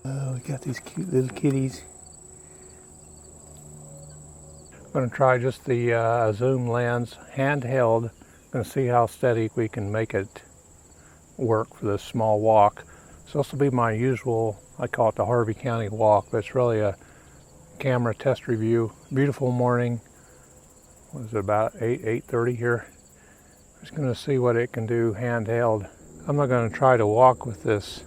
We got these cute little kitties. I'm going to try just the zoom lens, handheld. Going to see how steady we can make it work for this small walk. So this will be my usual, I call it the Harvey County walk, but it's really a camera test review. Beautiful morning. What is it, about 8:30 here? Just going to see what it can do handheld. I'm not going to try to walk with this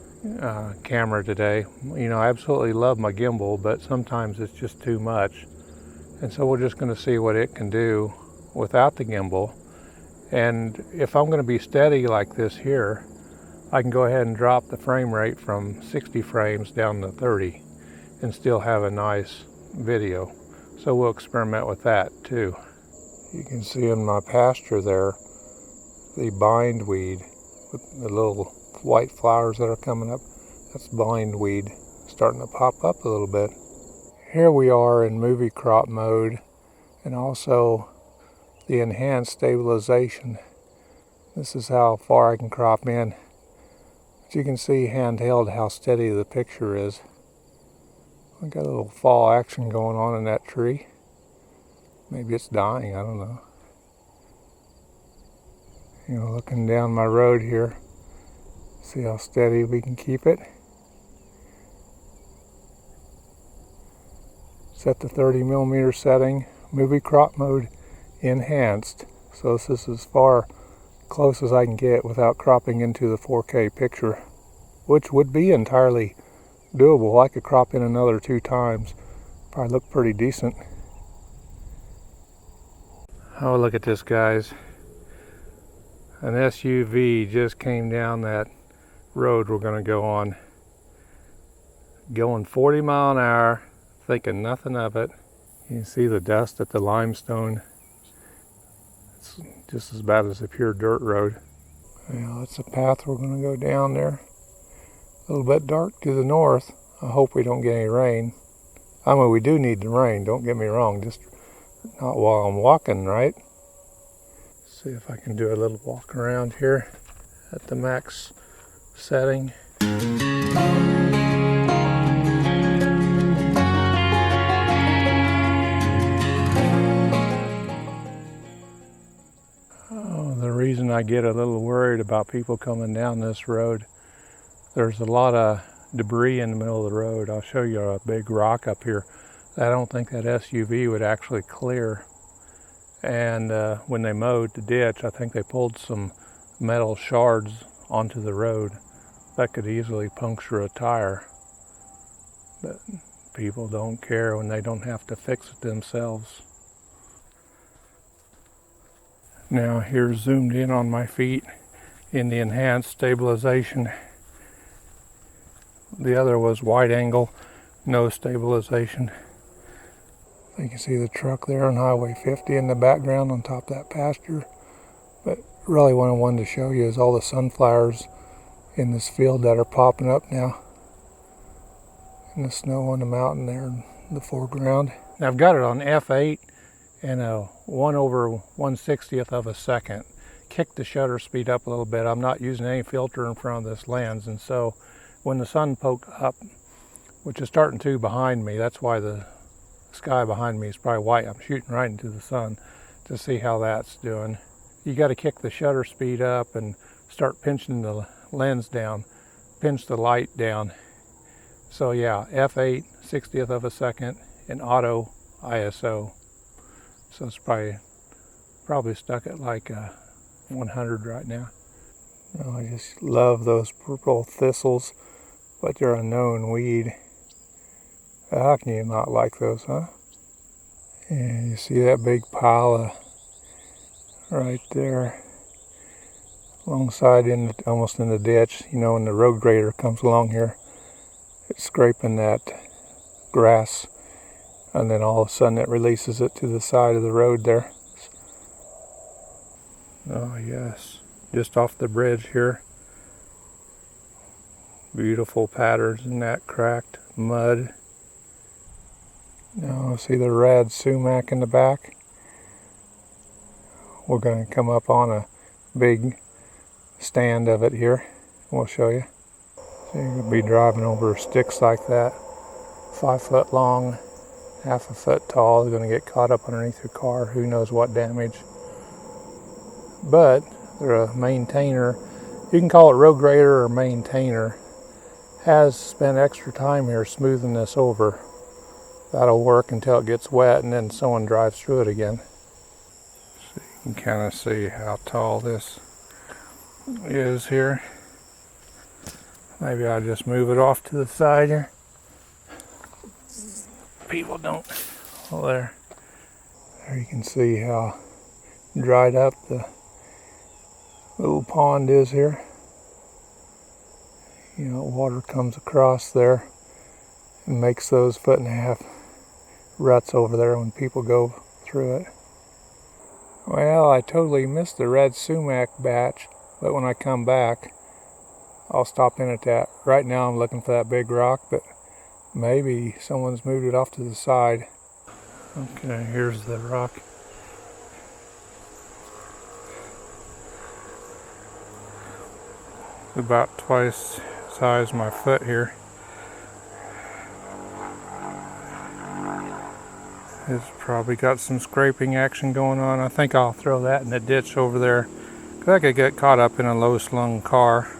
camera today. You know, I absolutely love my gimbal, but sometimes it's just too much. And so we're just going to see what it can do without the gimbal. And if I'm going to be steady like this here, I can go ahead and drop the frame rate from 60 frames down to 30 and still have a nice video. So we'll experiment with that too. You can see in my pasture there the bindweed with the little white flowers that are coming up. That's bindweed starting to pop up a little bit. Here we are in movie crop mode and also the enhanced stabilization. This is how far I can crop in. But you can see handheld how steady the picture is. I got a little fall action going on in that tree. Maybe it's dying, I don't know. You know, looking down my road here, see how steady we can keep it. Set the 30mm setting, movie crop mode enhanced. So this is as far close as I can get without cropping into the 4K picture, which would be entirely doable. I could crop in another 2 times. Probably look pretty decent. Oh, look at this, guys. An SUV just came down that road we're going to go on. Going 40 miles an hour, thinking nothing of it. You can see the dust at the limestone. It's just as bad as a pure dirt road. Well, that's the path we're going to go down there. A little bit dark to the north. I hope we don't get any rain. I mean, we do need the rain, don't get me wrong, just not while I'm walking, right? See if I can do a little walk around here at the max setting. Oh, the reason I get a little worried about people coming down this road, there's a lot of debris in the middle of the road. I'll show you a big rock up here that I don't think that SUV would actually clear. And when they mowed the ditch, I think they pulled some metal shards onto the road that could easily puncture a tire. But people don't care when they don't have to fix it themselves. Now here's zoomed in on my feet in the enhanced stabilization. The other was wide angle, no stabilization. You can see the truck there on Highway 50 in the background on top of that pasture. But really what I wanted to show you is all the sunflowers in this field that are popping up now. And the snow on the mountain there in the foreground. Now I've got it on f8 and a 1/160th of a second. Kicked the shutter speed up a little bit. I'm not using any filter in front of this lens, and so when the sun poked up, which is starting to behind me, that's why the sky behind me is probably white. I'm shooting right into the sun to see how that's doing. You got to kick the shutter speed up and start pinching the lens down, pinch the light down. So yeah, f8, 60th of a second, and auto ISO. So it's probably stuck at like 100 right now. Oh, I just love those purple thistles, but they're a known weed. How can you not like those, huh? And you see that big pile right there alongside, almost in the ditch. You know, when the road grader comes along here, it's scraping that grass, and then all of a sudden it releases it to the side of the road there. Oh yes, just off the bridge here. Beautiful patterns in that cracked mud. Now see the red sumac in the back. We're going to come up on a big stand of it here. We'll show you. So you could be driving over sticks like that, 5 foot long, half a foot tall, is going to get caught up underneath your car. Who knows what damage. But they're a maintainer. You can call it road grader or maintainer. Has spent extra time here smoothing this over. That'll work until it gets wet and then someone drives through it again. So you can kind of see how tall this is here. Maybe I'll just move it off to the side here. People don't. Well, there you can see how dried up the little pond is here. You know, water comes across there and makes those 1.5 foot ruts over there when people go through it. Well, I totally missed the red sumac batch, but when I come back, I'll stop in at that. Right now I'm looking for that big rock, but maybe someone's moved it off to the side. Okay, here's the rock. About twice the size of my foot here. It's probably got some scraping action going on. I think I'll throw that in the ditch over there, because I could get caught up in a low-slung car.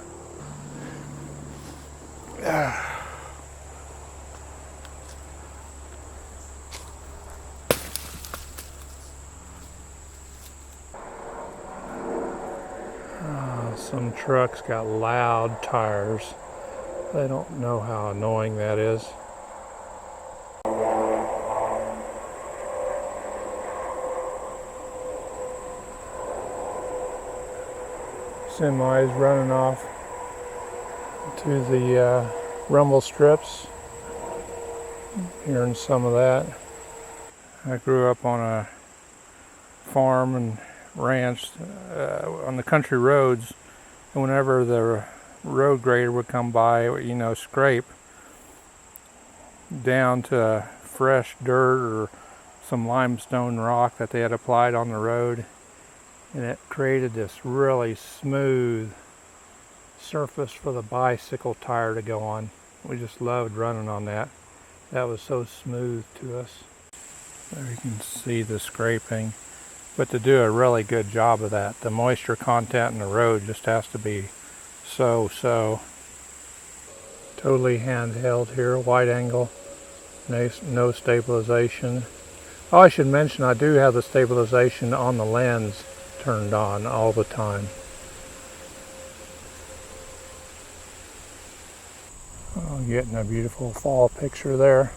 Some trucks got loud tires. They don't know how annoying that is. Semis running off to the rumble strips. Hearing some of that. I grew up on a farm and ranch on the country roads, and whenever the road grader would come by, you know, scrape down to fresh dirt or some limestone rock that they had applied on the road, and it created this really smooth surface for the bicycle tire to go on. We just loved running on that. That was so smooth to us. There you can see the scraping. But to do a really good job of that, the moisture content in the road just has to be so. Totally handheld here, wide angle, no stabilization. Oh, I should mention I do have the stabilization on the lens turned on all the time. Oh, getting a beautiful fall picture there.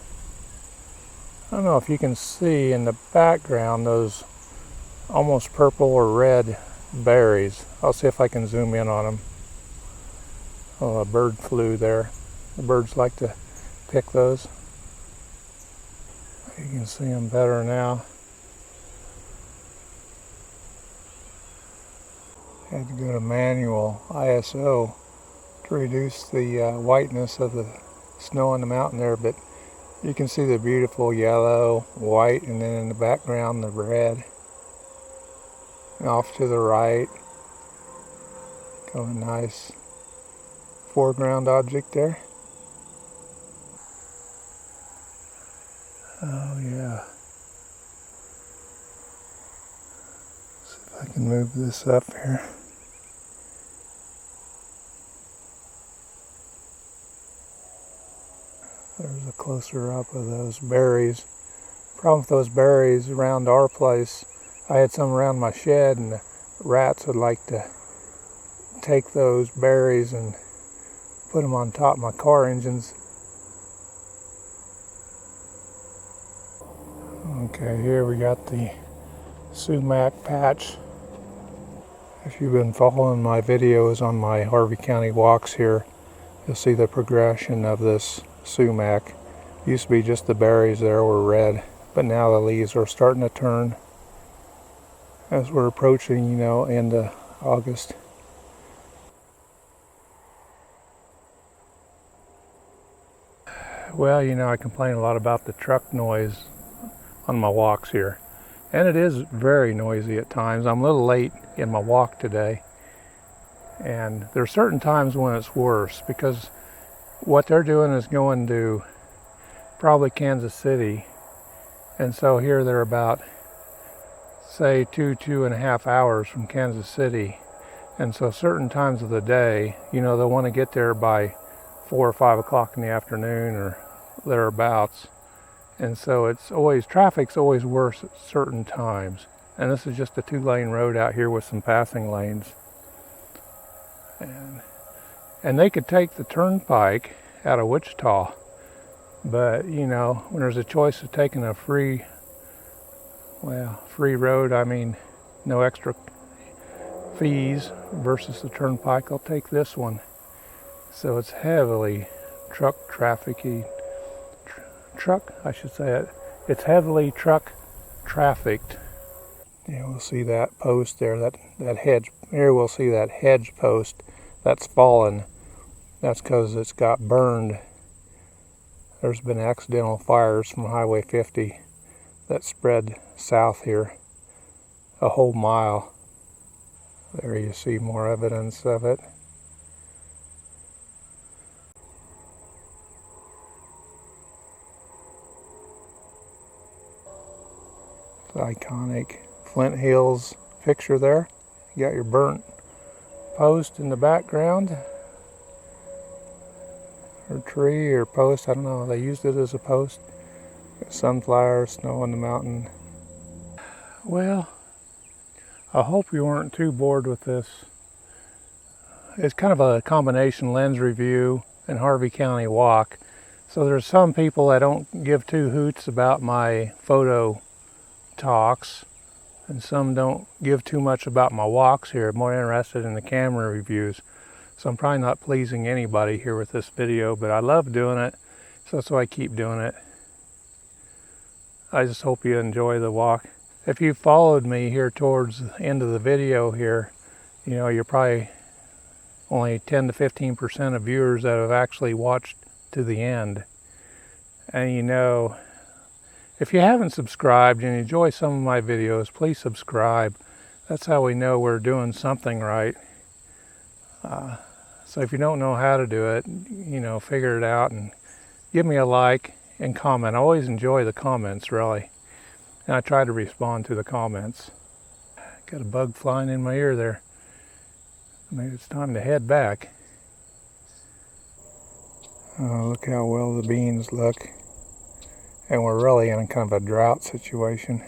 I don't know if you can see in the background those almost purple or red berries. I'll see if I can zoom in on them. Oh, a bird flew there. The birds like to pick those. You can see them better now. Had to go to manual ISO to reduce the whiteness of the snow on the mountain there, but you can see the beautiful yellow, white, and then in the background the red. And off to the right, got a nice foreground object there. Oh yeah. See if I can move this up here. There's a closer up of those berries. Problem with those berries around our place, I had some around my shed, and the rats would like to take those berries and put them on top of my car engines. Okay, here we got the sumac patch. If you've been following my videos on my Harvey County walks here, you'll see the progression of this sumac. Used to be just the berries there were red, but now the leaves are starting to turn as we're approaching, you know, end of August. Well, you know, I complain a lot about the truck noise on my walks here, and it is very noisy at times. I'm a little late in my walk today, and there are certain times when it's worse, because what they're doing is going to probably Kansas City, and so here they're about, say, 2.5 hours from Kansas City, and so certain times of the day, you know, they'll want to get there by 4 or 5 o'clock in the afternoon or thereabouts, and so it's always, traffic's always worse at certain times. And this is just a 2-lane road out here with some passing lanes, and they could take the turnpike out of Wichita, but you know, when there's a choice of taking a free road, I mean no extra fees, versus the turnpike, I'll take this one. So it's heavily it's heavily truck trafficked. Yeah, we'll see that post there, that hedge. Here we'll see that hedge post that's fallen. That's because it's got burned. There's been accidental fires from Highway 50 that spread south here a whole mile. There you see more evidence of it. It's iconic. Flint Hills picture there. You got your burnt post in the background, or tree or post, I don't know, they used it as a post. Sunflowers, snow on the mountain. Well, I hope you weren't too bored with this. It's kind of a combination lens review and Harvey County walk. So there's some people that don't give two hoots about my photo talks, and some don't give too much about my walks here, more interested in the camera reviews. So I'm probably not pleasing anybody here with this video, but I love doing it, so that's why I keep doing it. I just hope you enjoy the walk. If you followed me here towards the end of the video here, you know, you're probably only 10 to 15% of viewers that have actually watched to the end. And you know, if you haven't subscribed and you enjoy some of my videos, please subscribe. That's how we know we're doing something right. So if you don't know how to do it, you know, figure it out and give me a like and comment. I always enjoy the comments, really. And I try to respond to the comments. Got a bug flying in my ear there. Maybe it's time to head back. Oh, look how well the beans look. And we're really in a kind of a drought situation.